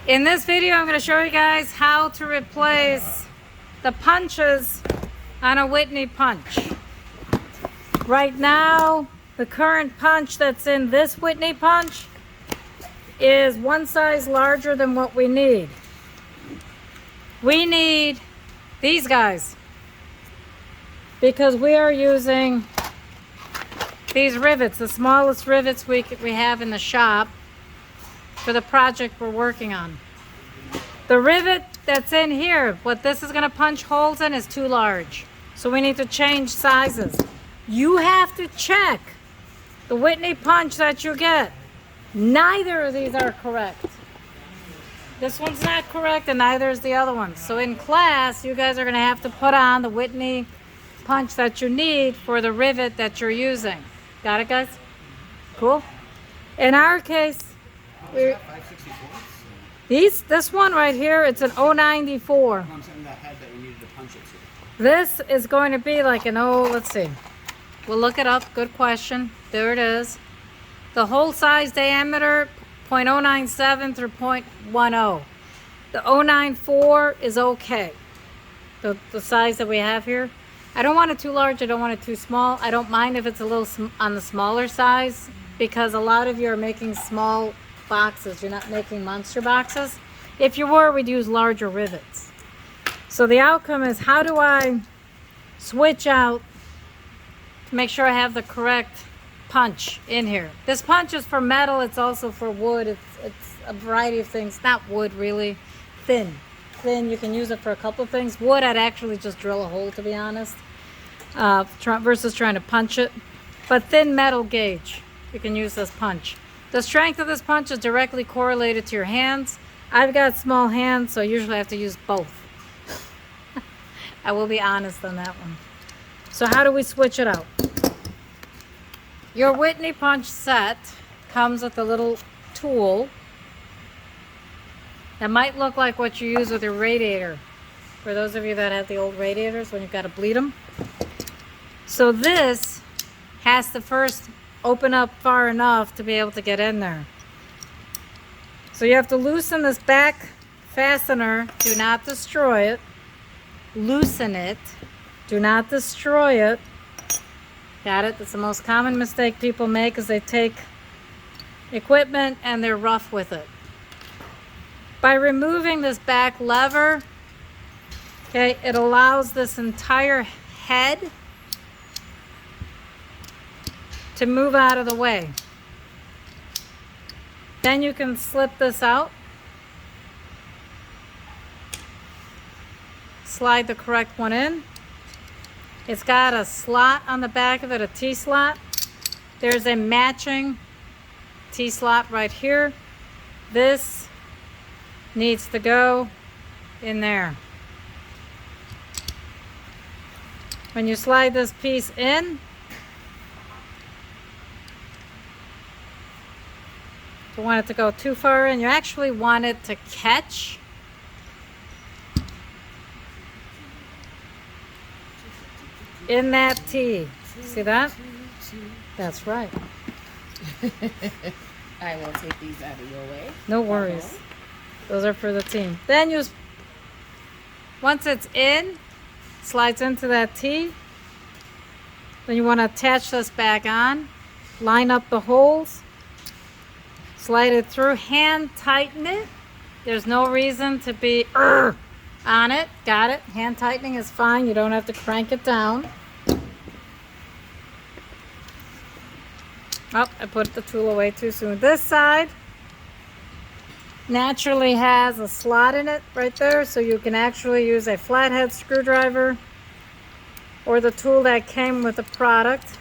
In this video, I'm going to show you guys how to replace the punches on a Whitney Punch. Right now, the current punch that's in this Whitney Punch is one size larger than what we need. We need these guys because we are using these rivets, the smallest rivets we have in the shop for the project we're working on. The rivet that's in here, what this is going to punch holes in, is too large. So we need to change sizes. You have to check the Whitney Punch that you get. Neither of these are correct. This one's not correct and neither is the other one. So in class, you guys are going to have to put on the Whitney Punch that you need for the rivet that you're using. Got it, guys? Cool? In our case, this one right here, it's an 094. This is going to be like an let's see. We'll look it up. Good question. There it is. The hole size diameter, 0.097 through 0.10. The 094 is okay. The size that we have here. I don't want it too large. I don't want it too small. I don't mind if it's a little on the smaller size because a lot of you are making small boxes. You're not making monster boxes. If you were, we'd use larger rivets. So the outcome is, how do I switch out to make sure I have the correct punch in here? This punch is for metal. It's also for wood. It's a variety of things. Not wood, really. Thin. You can use it for a couple of things. Wood, I'd actually just drill a hole, to be honest, versus trying to punch it. But thin metal gauge, you can use this punch. The strength of this punch is directly correlated to your hands. I've got small hands, so I usually have to use both. I will be honest on that one. So how do we switch it out? Your Whitney Punch set comes with a little tool that might look like what you use with your radiator. For those of you that have the old radiators when you've got to bleed them. So this has to first open up far enough to be able to get in there. So you have to loosen this back fastener. Do not destroy it. Loosen it. Do not destroy it. Got it? That's the most common mistake people make, is they take equipment and they're rough with it. By removing this back lever, okay, it allows this entire head to move out of the way. Then you can slip this out. Slide the correct one in. It's got a slot on the back of it, a T-slot. There's a matching T-slot right here. This needs to go in there. When you slide this piece in, you want it to go too far in. You actually want it to catch in that T. See that? That's right. I will take these out of your way. No worries. Those are for the team. Then once it's in, slides into that T. Then you want to attach this back on. Line up the holes. Slide it through. Hand tighten it. There's no reason to be on it. Got it? Hand tightening is fine. You don't have to crank it down. Oh, I put the tool away too soon. This side naturally has a slot in it right there, so you can actually use a flathead screwdriver or the tool that came with the product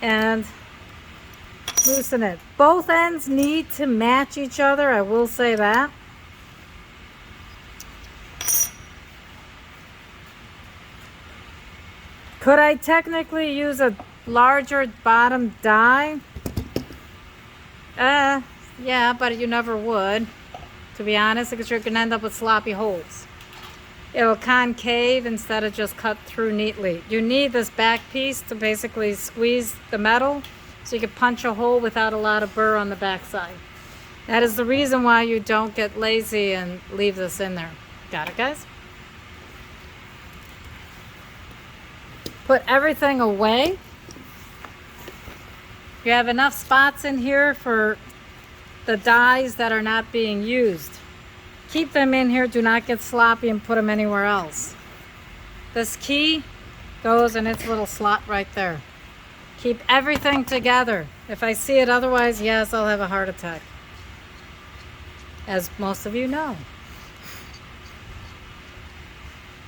and loosen it. Both ends need to match each other, I will say that. Could I technically use a larger bottom die? Yeah, but you never would, to be honest, because you're going to end up with sloppy holes. It'll concave instead of just cut through neatly. You need this back piece to basically squeeze the metal so you can punch a hole without a lot of burr on the back side. That is the reason why you don't get lazy and leave this in there. Got it, guys? Put everything away. You have enough spots in here for the dies that are not being used. Keep them in here. Do not get sloppy and put them anywhere else. This key goes in its little slot right there. Keep everything together. If I see it otherwise, yes, I'll have a heart attack. As most of you know.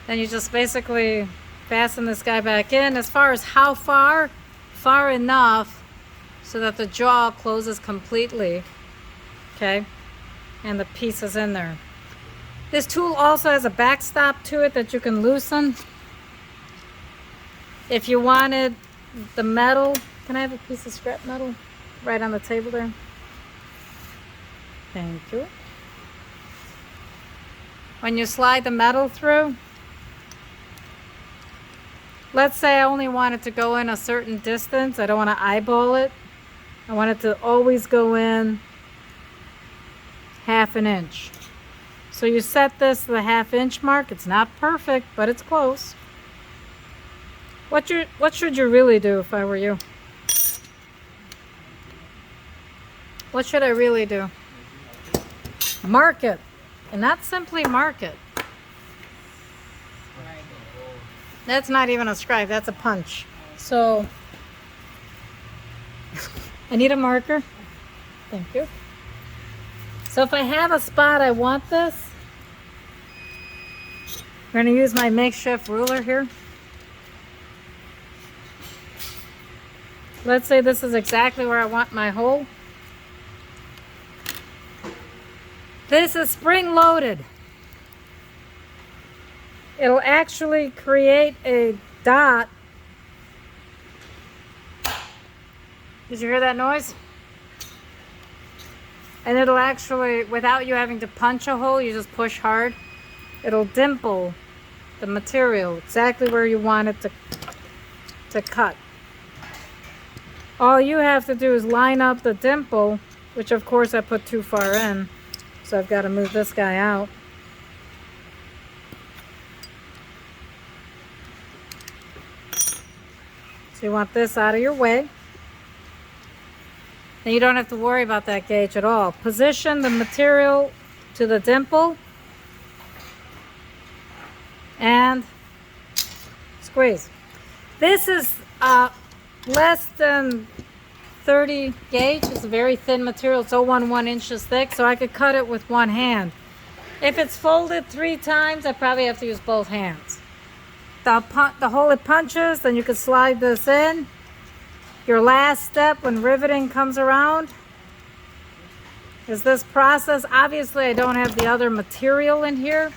Then you just basically fasten this guy back in. As far as how far, far enough so that the jaw closes completely. Okay? And the piece is in there. This tool also has a backstop to it that you can loosen. If you wanted the metal, can I have a piece of scrap metal right on the table there? Thank you. When you slide the metal through, let's say I only want it to go in a certain distance. I don't want to eyeball it. I want it to always go in 1/2 inch. So you set this to the 1/2 inch mark. It's not perfect, but it's close. What should you really do if I were you? What should I really do? Mark it. And not simply mark it. That's not even a scribe, that's a punch. So, I need a marker. Thank you. So if I have a spot I want this, I'm going to use my makeshift ruler here. Let's say this is exactly where I want my hole. This is spring loaded. It'll actually create a dot. Did you hear that noise? And it'll actually, without you having to punch a hole, you just push hard. It'll dimple the material exactly where you want it to cut. All you have to do is line up the dimple, which of course I put too far in. So I've got to move this guy out. So you want this out of your way. And you don't have to worry about that gauge at all. Position the material to the dimple and squeeze. This is less than 30 gauge. It's a very thin material. It's 0.11 inches thick, so I could cut it with one hand. If it's folded 3 times, I probably have to use both hands. The hole it punches, then you can slide this in. Your last step when riveting comes around is this process. Obviously, I don't have the other material in here,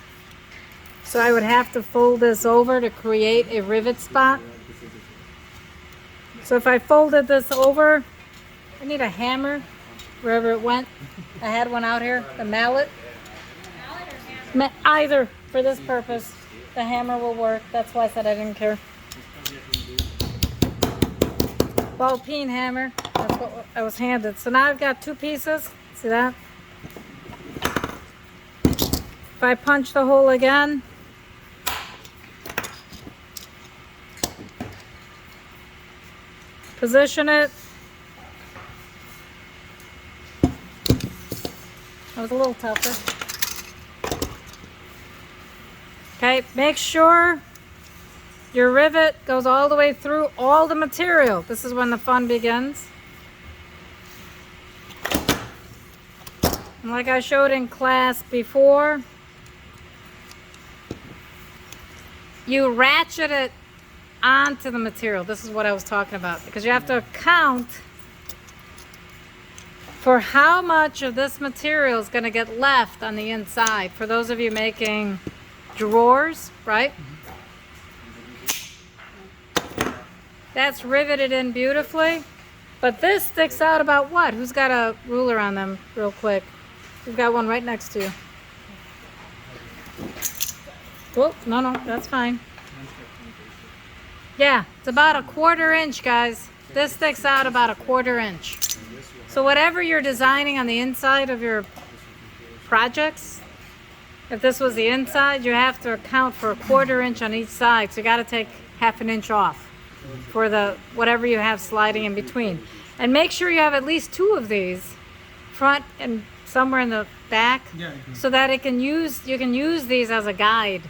so I would have to fold this over to create a rivet spot. So if I folded this over, I need a hammer wherever it went. I had one out here, the mallet. Either for this purpose. The hammer will work. That's why I said I didn't care. Ball peen hammer. That's what I was handed. So now I've got 2 pieces. See that? If I punch the hole again, position it. That was a little tougher. Okay, make sure your rivet goes all the way through all the material. This is when the fun begins. And like I showed in class before, you ratchet it onto the material. This is what I was talking about, because you have to account for how much of this material is going to get left on the inside. For those of you making drawers, right? That's riveted in beautifully. But this sticks out about what? Who's got a ruler on them real quick? We've got one right next to you. Oh, no, that's fine. Yeah, it's about 1/4 inch, guys. This sticks out about 1/4 inch. So whatever you're designing on the inside of your projects, if this was the inside, you have to account for a 1/4 inch on each side. So you got to take 1/2 inch off for the whatever you have sliding in between. And make sure you have at least 2 of these, front and somewhere in the back, so that you can use these as a guide,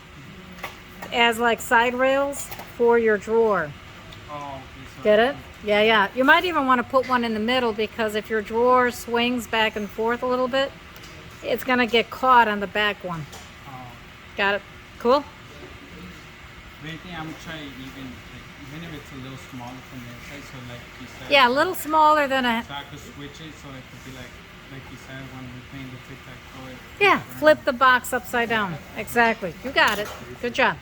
as like side rails for your drawer. Get it? Yeah, yeah. You might even want to put one in the middle, because if your drawer swings back and forth a little bit, it's going to get caught on the back one. Got it? Cool? Maybe I'm trying even if it's a little smaller from the inside, so like you said. Yeah, a little smaller than a... So I could switch it, so it could be like you said, when we're playing the tic-tac-toe. Yeah, flip the box upside down. Exactly. You got it. Good job.